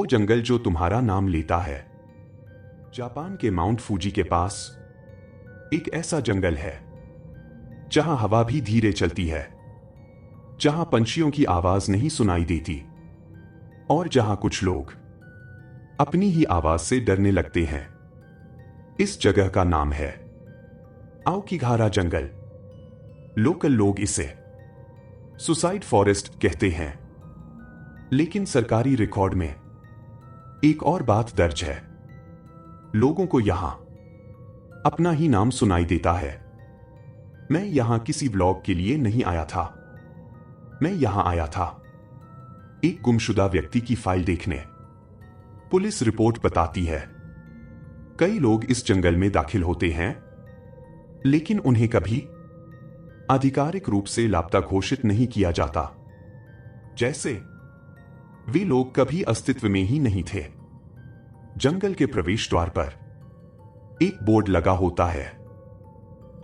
जंगल जो तुम्हारा नाम लेता है। जापान के माउंट फूजी के पास एक ऐसा जंगल है जहां हवा भी धीरे चलती है, जहां पंछियों की आवाज नहीं सुनाई देती और जहां कुछ लोग अपनी ही आवाज से डरने लगते हैं। इस जगह का नाम है आओकीगारा जंगल। लोकल लोग इसे सुसाइड फॉरेस्ट कहते हैं, लेकिन सरकारी रिकॉर्ड में एक और बात दर्ज है। लोगों को यहां अपना ही नाम सुनाई देता है। मैं यहां किसी व्लॉग के लिए नहीं आया था। मैं यहां आया था एक गुमशुदा व्यक्ति की फाइल देखने। पुलिस रिपोर्ट बताती है कई लोग इस जंगल में दाखिल होते हैं, लेकिन उन्हें कभी आधिकारिक रूप से लापता घोषित नहीं किया जाता, जैसे वे लोग कभी अस्तित्व में ही नहीं थे। जंगल के प्रवेश द्वार पर एक बोर्ड लगा होता है,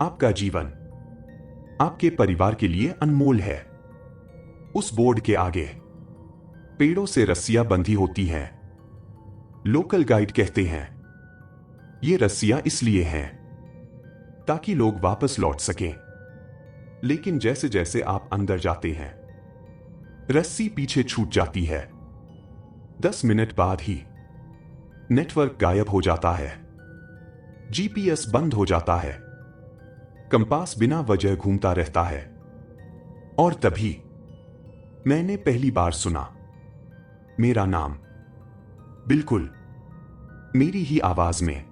आपका जीवन आपके परिवार के लिए अनमोल है। उस बोर्ड के आगे पेड़ों से रस्सियां बंधी होती हैं। लोकल गाइड कहते हैं ये रस्सियां इसलिए हैं ताकि लोग वापस लौट सकें, लेकिन जैसे जैसे आप अंदर जाते हैं रस्सी पीछे छूट जाती है। 10 मिनट बाद ही नेटवर्क गायब हो जाता है, जीपीएस बंद हो जाता है, कंपास बिना वजह घूमता रहता है। और तभी मैंने पहली बार सुना मेरा नाम, बिल्कुल मेरी ही आवाज में।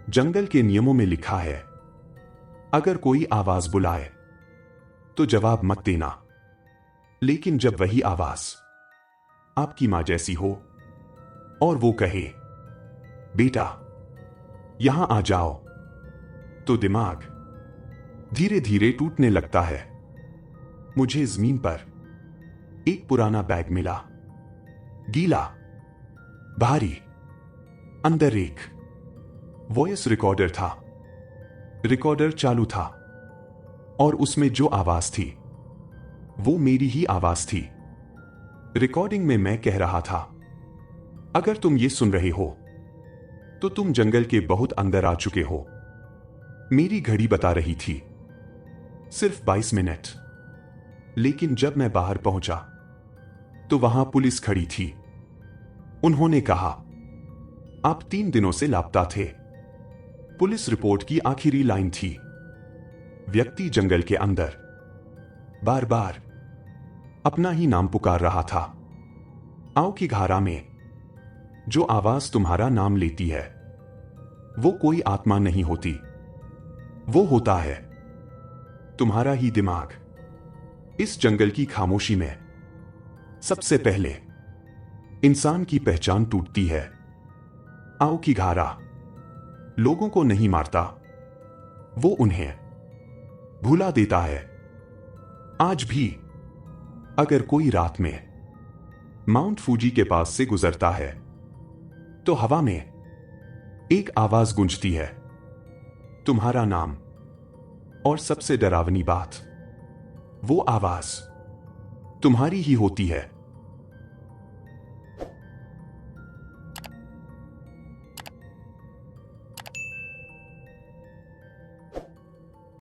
जंगल के नियमों में लिखा है अगर कोई आवाज बुलाए तो जवाब मत देना, लेकिन जब वही आवाज आपकी मां जैसी हो और वो कहे बेटा यहां आ जाओ, तो दिमाग धीरे धीरे टूटने लगता है। मुझे जमीन पर एक पुराना बैग मिला, गीला, भारी। अंदर एक वॉइस रिकॉर्डर था। रिकॉर्डर चालू था और उसमें जो आवाज थी वो मेरी ही आवाज थी। रिकॉर्डिंग में मैं कह रहा था अगर तुम ये सुन रहे हो तो तुम जंगल के बहुत अंदर आ चुके हो। मेरी घड़ी बता रही थी सिर्फ 22 मिनट, लेकिन जब मैं बाहर पहुंचा तो वहां पुलिस खड़ी थी। उन्होंने कहा आप 3 दिनों से लापता थे। पुलिस रिपोर्ट की आखिरी लाइन थी व्यक्ति जंगल के अंदर बार बार अपना ही नाम पुकार रहा था। आओकीगारा में जो आवाज तुम्हारा नाम लेती है वो कोई आत्मा नहीं होती, वो होता है तुम्हारा ही दिमाग। इस जंगल की खामोशी में सबसे पहले इंसान की पहचान टूटती है। आओकीगारा लोगों को नहीं मारता, वो उन्हें भुला देता है। आज भी अगर कोई रात में माउंट फूजी के पास से गुजरता है तो हवा में एक आवाज गूंजती है, तुम्हारा नाम। और सबसे डरावनी बात, वो आवाज तुम्हारी ही होती है।